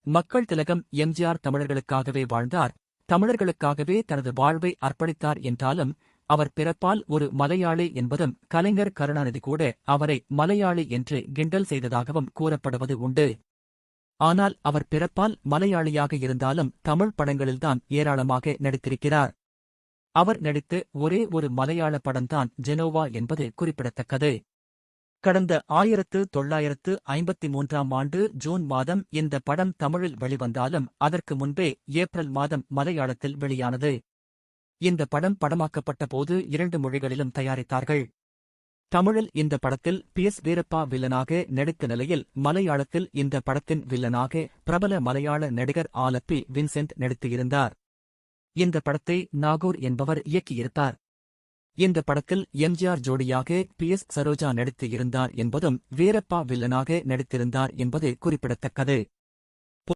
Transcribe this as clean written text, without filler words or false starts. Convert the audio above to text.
மக்கள் திலகம் எம்ஜிஆர் தமிழர்களுக்காகவே வாழ்ந்தார், தமிழர்களுக்காகவே தனது வாழ்வை அர்ப்பணித்தார் என்றாலும், அவர் பிறப்பால் ஒரு மலையாளி என்பதும் கலைஞர் கருணாநிதி கூட அவரை மலையாளி என்று கிண்டல் செய்ததாகவும் கூறப்படுவது உண்டு. ஆனால் அவர் பிறப்பால் மலையாளியாக இருந்தாலும் தமிழ் படங்களில்தான் ஏராளமாக நடித்திருக்கிறார். அவர் நடித்த ஒரே ஒரு மலையாள படம்தான் ஜெனோவா என்பது குறிப்பிடத்தக்கது. கடந்த 1953ஆம் ஆண்டு ஜூன் மாதம் இந்த படம் தமிழில் வெளிவந்தாலும் அதற்கு முன்பே ஏப்ரல் மாதம் மலையாளத்தில் வெளியானது. இந்த படம் படமாக்கப்பட்ட போது 2 மொழிகளிலும் தயாரித்தார்கள். தமிழில் இந்த படத்தில் PS வீரப்பா வில்லனாக நடித்த நிலையில் மலையாளத்தில் இந்த படத்தின் வில்லனாக பிரபல மலையாள நடிகர் ஆலப்பி வின்சென்ட் நடித்திருந்தார். இந்த படத்தை நாகூர் என்பவர் இயக்கியிருந்தார். இந்த படத்தில் எம்ஜிஆர் ஜோடியாக PS சரோஜா நடித்து இருந்தார் என்பதும் வீரப்பா வில்லனாக நடித்திருந்தார் என்பது குறிப்பிடத்தக்கது.